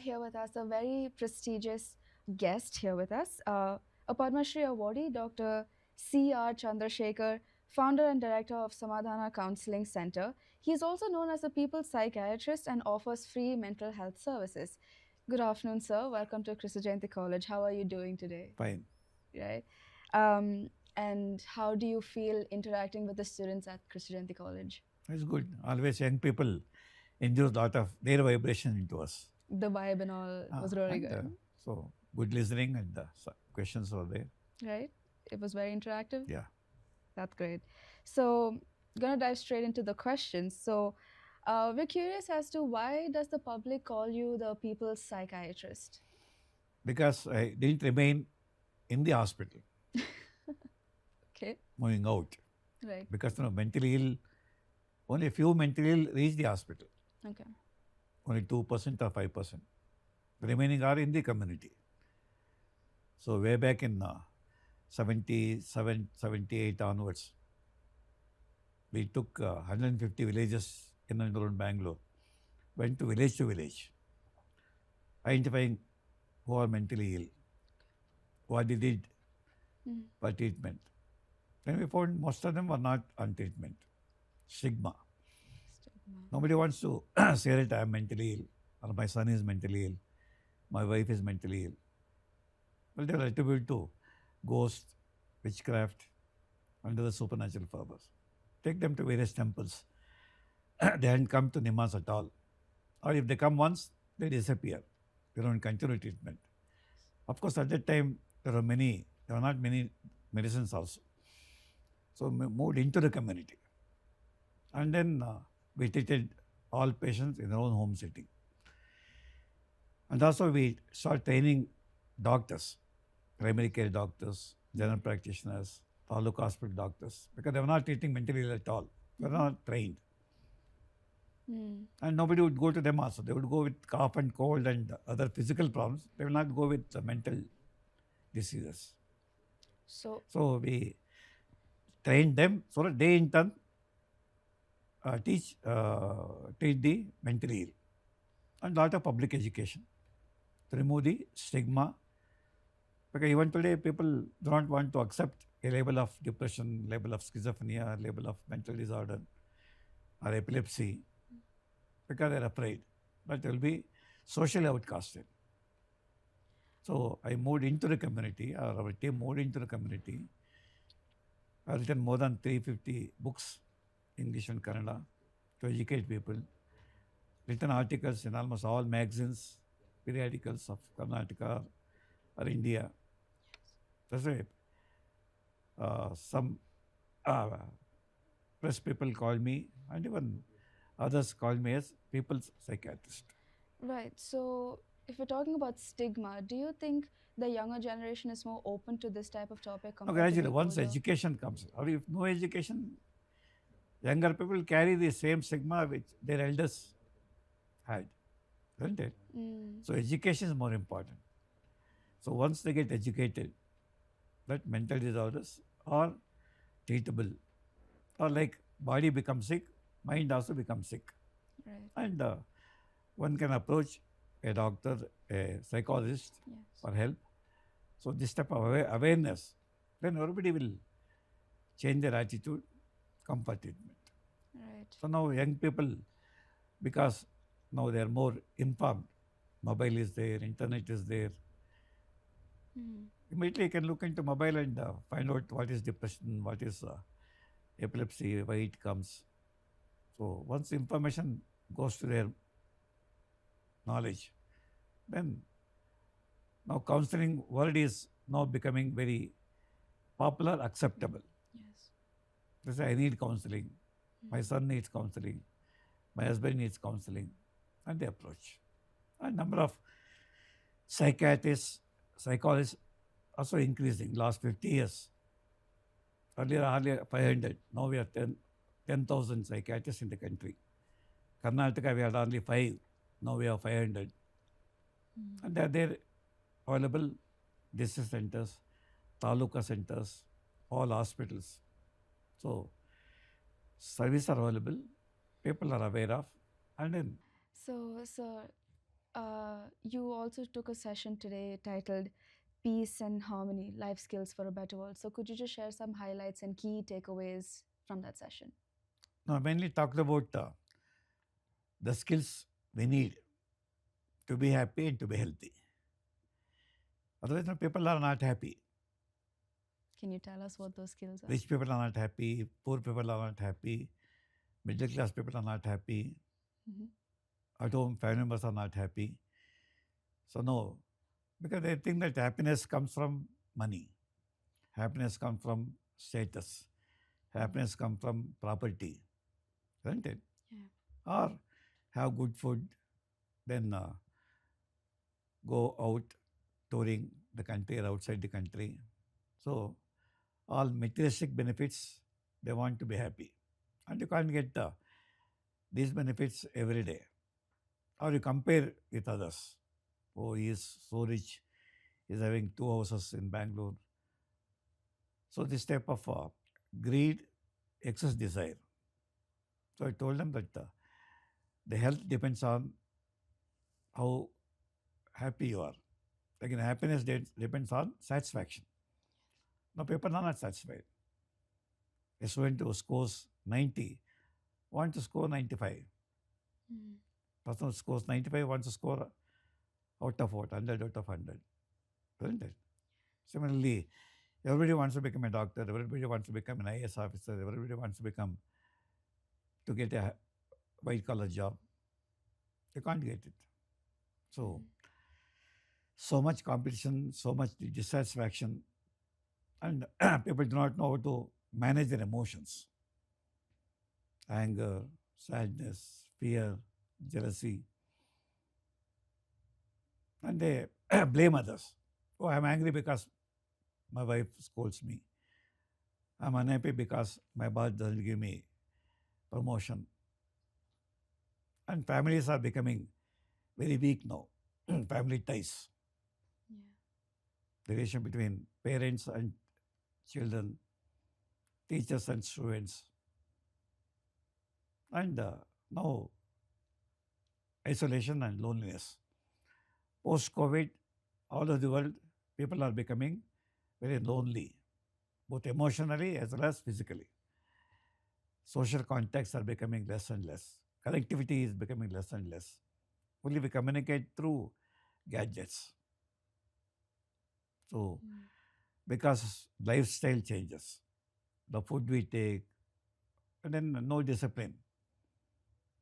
here with us a very prestigious guest here with us, a Padma Shri awardee, Dr. C.R. Chandrashekar, founder and director of Samadhana Counseling Center. He is also known as a people's psychiatrist and offers free mental health services. Good afternoon, sir. Welcome to Krishna Jayanti College. How are you doing today? Fine. Right. And how do you feel interacting with the students at Krishna Jayanti College? It's good. Always young people induce a lot of their vibration into us. The vibe and all was really And good, so good listening and questions were there. right? It was very interactive. Yeah. That's great. So, gonna dive straight into the questions. So, we're curious as to why does the public call you the people's psychiatrist? Because I didn't remain in the hospital, Okay, moving out. right. Because mentally ill, only a few mentally ill reach the hospital. Okay. Only 2% or 5%. The remaining are in the community. So way back in 77, 78 onwards, we took 150 villages in and around Bangalore, went to village, identifying who are mentally ill, what they did for treatment. Then we found most of them were not on treatment. Stigma. Nobody wants to say that I am mentally ill, or my son is mentally ill, my wife is mentally ill. Well, they are attributed to ghosts, witchcraft, and other supernatural powers. Take them to various temples. They hadn't come to Nimas at all. Or if they come once, they disappear. They don't continue treatment. Of course, at that time, there were not many medicines also. So we moved into the community. And then we treated all patients in their own home setting. And also we started training doctors, primary care doctors, general practitioners, taluk hospital doctors, because they were not treating mentally ill at all. They were not trained. And nobody would go to them also. They would go with cough and cold and other physical problems. They will not go with mental diseases. So we trained them so that they in turn teach the mentally ill. And lot of public education to remove the stigma. Because even today people do not want to accept a label of depression, label of schizophrenia, label of mental disorder or epilepsy, because they are afraid that they will be socially outcasted. So I moved into the community, or our team moved into the community. I have written more than 350 books, English and Kannada, to educate people. Written articles in almost all magazines, periodicals of Karnataka or India. That's why some press people call me, and even others call me as people's psychiatrist. Right. So, if we're talking about stigma, do you think the younger generation is more open to this type of topic No, compared to gradually, the once older? education comes, or if no education, younger people carry the same stigma which their elders had, isn't it? So education is more important. So once they get educated, that mental disorders are treatable, or like body becomes sick, mind also becomes sick. Right. And one can approach a doctor, a psychologist Yes. for help. So this type of awareness, then everybody will change their attitude, come for treatment. Right. So now young people, because now they are more informed, mobile is there, internet is there. Immediately you can look into mobile and find out what is depression, what is epilepsy, why it comes. So once information goes to their knowledge, then now counseling word is now becoming very popular, acceptable. Yes. They say, I need counseling, my son needs counseling, my husband needs counseling, and they approach. And number of psychiatrists, psychologists also increasing last 50 years. Earlier 500, now we are 10,000 psychiatrists in the country. Karnataka, we had only 5, now we have 500. And they are there available, district centers, taluka centers, all hospitals. So services are available, people are aware of, and then So, sir, You also took a session today titled Peace and Harmony Life Skills for a Better World. So, could you just share some highlights and key takeaways from that session? Now, I mainly talked about the skills we need to be happy and to be healthy. Otherwise, people are not happy. Can you tell us what those skills are? Rich people are not happy, poor people are not happy, middle class people are not happy, Mhm. at home family members are not happy. So, no, because they think that happiness comes from money, happiness comes from status, happiness comes from property, isn't it? Yeah. Or have good food, then go out touring the country or outside the country. So, all materialistic benefits, they want to be happy. And you can't get these benefits every day. Or you compare with others. Oh, he is so rich, he's having 2 houses in Bangalore. So, this type of greed, excess desire. So, I told them that the health depends on how happy you are. Again, happiness depends on satisfaction. Now, people are not satisfied. A student who scores 90 wants to score 95. Mhm. Person who scores 95 wants to score out of what? 100 out of 100. Isn't it? Similarly, everybody wants to become a doctor, everybody wants to become an IAS officer, everybody wants to get a white collar job. You can't get it. So, so much competition, so much dissatisfaction, and people do not know how to manage their emotions. Anger, sadness, fear, jealousy, and they blame others. Oh, I'm angry because my wife scolds me. I'm unhappy because my boss doesn't give me promotion. And families are becoming very weak now. Family ties, Yeah. the relation between parents and children, teachers and students, and now isolation and loneliness. Post COVID, all over the world, people are becoming very lonely, both emotionally as well as physically. Social contacts are becoming less and less. Connectivity is becoming less and less. Only we communicate through gadgets. So, Mm. because lifestyle changes, the food we take, and then no discipline.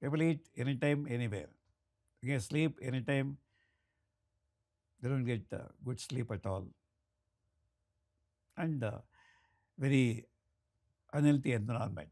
People eat anytime, anywhere. Again, sleep anytime, they don't get good sleep at all. And very unhealthy environment.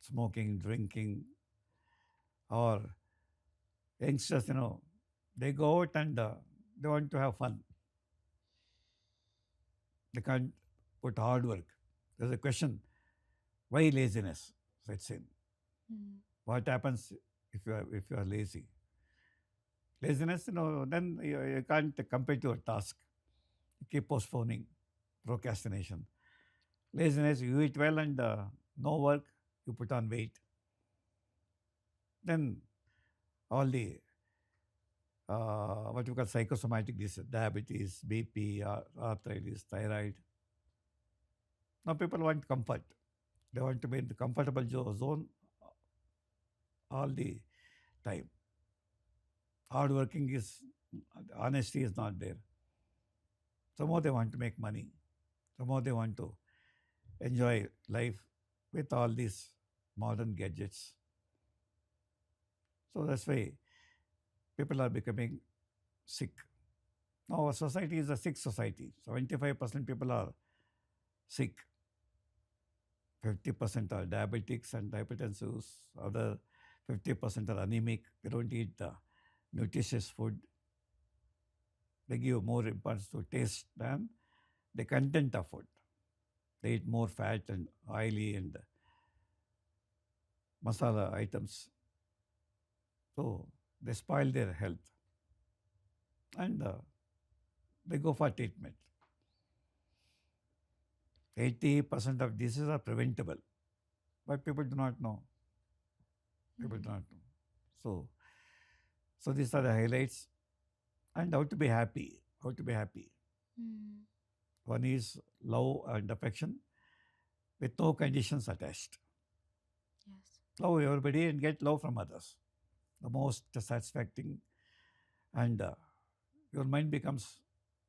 Smoking, drinking, or youngsters, they go out and they want to have fun. They can't put hard work. There's a question, why laziness sets in? Mm. What happens if you are lazy? Laziness, then you can't complete your task. You keep postponing, procrastination. Laziness, you eat well and no work, you put on weight. Then all the what you call psychosomatic disease, diabetes, BP, arthritis, thyroid. Now people want comfort. They want to be in the comfortable zone all the time. Hard working is, honesty is not there. Somehow they want to make money. Somehow they want to enjoy life with all these modern gadgets. So that's why people are becoming sick. Now our society is a sick society. 75% people are sick. 50% are diabetics and hypertensives. Other 50% are anemic. They don't eat nutritious food. They give more importance to taste than the content of food. They eat more fat and oily and masala items. So they spoil their health and they go for treatment. 80% of diseases are preventable, but people do not know. People do Mm. not know. So So these are the highlights. And how to be happy. How to be happy. Mm. One is love and affection with no conditions attached. Yes. Love everybody and get love from others. The most satisfying, and your mind becomes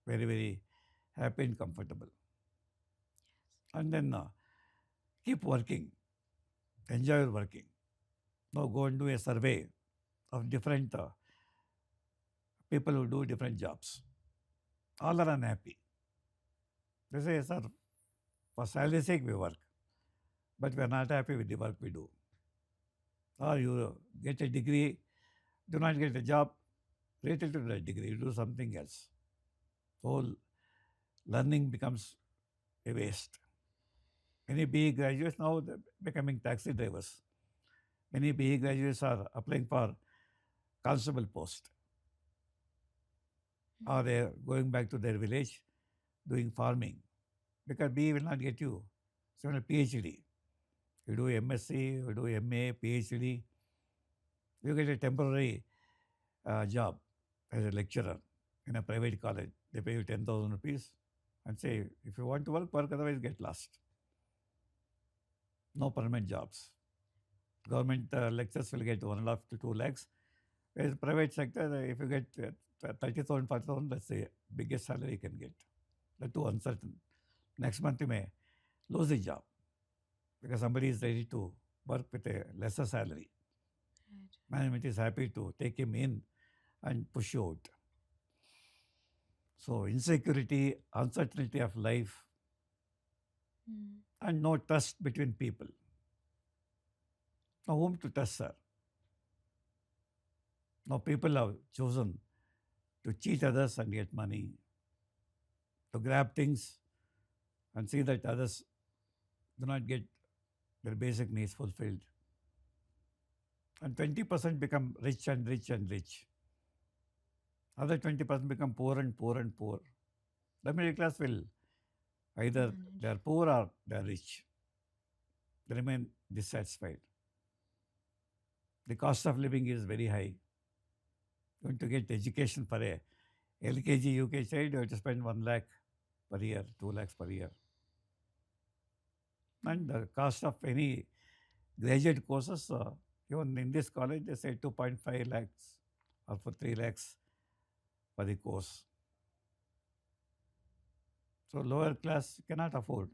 very, very happy and comfortable. And then keep working, enjoy your working. Now go and do a survey of different people who do different jobs. All are unhappy. They say, sir, for salary's sake we work, but we are not happy with the work we do. Or you get a degree, do not get a job related to that degree, you do something else. Whole learning becomes a waste. Many BE graduates now they're becoming taxi drivers. Many BE graduates are applying for constable post, or they're going back to their village doing farming, because BE will not get you. So a PhD. You do MSc, you do MA, PhD, you get a temporary job as a lecturer in a private college. They pay you 10,000 rupees and say, if you want to work, work, otherwise get lost. No permanent jobs. Government lecturers will get 1.5 to 2 lakhs. Whereas private sector, if you get 30,000, 40,000, that's the biggest salary you can get. That too uncertain. Next month you may lose the job because somebody is ready to work with a lesser salary. Right. Management is happy to take him in and push you out. So insecurity, uncertainty of life, and no trust between people. Now whom to trust, sir? Now people have chosen to cheat others and get money, to grab things and see that others do not get their basic needs fulfilled. And 20% become rich and rich and rich. Other 20% become poor and poor and poor. The middle class will either they are poor or they are rich. They remain dissatisfied. The cost of living is very high. Going to get education for a LKG, UKG child, you have to spend 1 lakh per year, 2 lakhs per year. And the cost of any graduate courses, even in this college, they say 2.5 lakhs or for 3 lakhs for the course. So lower class cannot afford.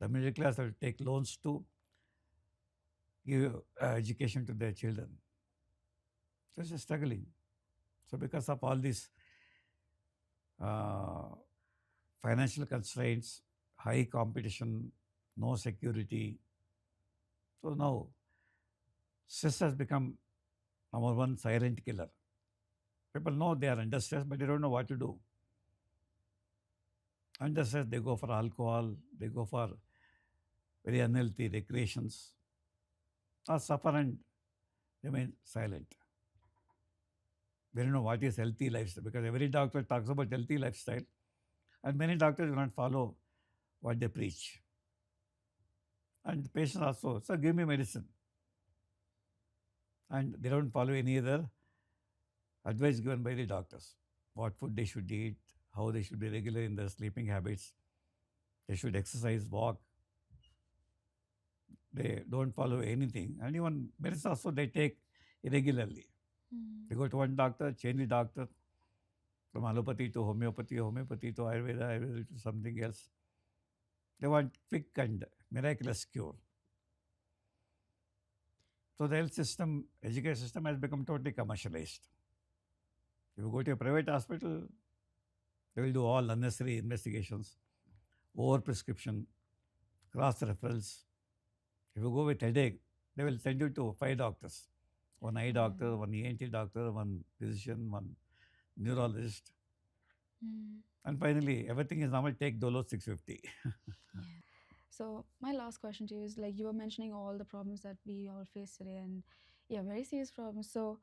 The middle class will take loans to give education to their children. So it's struggling. So because of all these financial constraints, high competition, no security, so now stress has become number one silent killer. People know they are under stress, but they don't know what to do. Under stress, they go for alcohol, they go for very unhealthy recreations, or suffer and remain silent. They don't know what is healthy lifestyle, because every doctor talks about healthy lifestyle, and many doctors do not follow what they preach. And the patients also, sir, give me medicine. And they don't follow any other advice given by the doctors. What food they should eat, how they should be regular in their sleeping habits. They should exercise, walk. They don't follow anything. And even medicine also they take irregularly. They go to one doctor, change the doctor from allopathy to homeopathy, homeopathy to Ayurveda, Ayurveda to something else. They want quick and miraculous cure. So the health system, education system has become totally commercialized. If you go to a private hospital, they will do all unnecessary investigations, over prescription, cross referrals. If you go with headache, they will send you to 5 doctors. One eye doctor, one ENT doctor, one physician, one neurologist. And finally, everything is normal, take Dolo 650. So my last question to you is, like, you were mentioning all the problems that we all face today, and yeah, very serious problems. So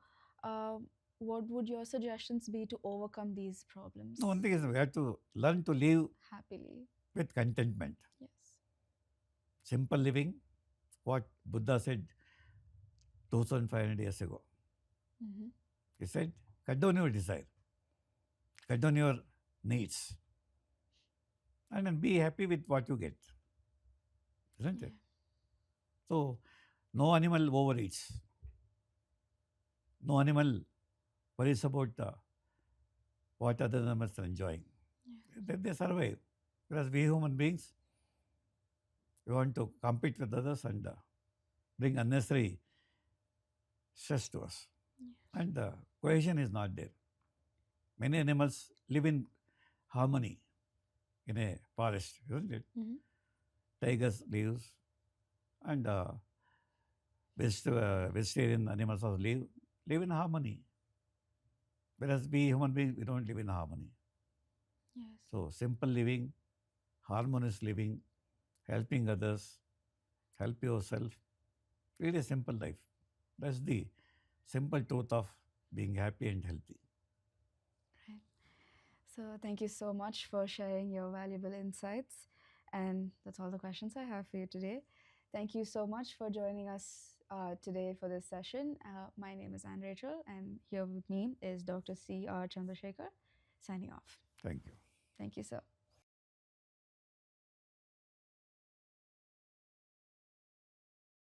what would your suggestions be to overcome these problems No, one thing is we have to learn to live happily? with contentment. Yes. Simple living, what Buddha said 2500 years ago. He said, cut down your desire, cut down your needs, and then be happy with what you get, isn't it? So, no animal overeats. No animal worries about what other animals are enjoying. They survive. Whereas we human beings, we want to compete with others and bring unnecessary stress to us. And cohesion is not there. Many animals live in harmony in a forest, isn't it? Tigers lives and vegetarian animals also live in harmony. Whereas we human beings, we don't live in harmony. Yes. So simple living, harmonious living, helping others, help yourself, lead a simple life. That's the simple truth of being happy and healthy. Right. So thank you so much for sharing your valuable insights. And that's all the questions I have for you today. Thank you so much for joining us today for this session. My name is Anne Rachel, and here with me is Dr. C.R. Chandrasekhar, signing off. Thank you. Thank you, sir.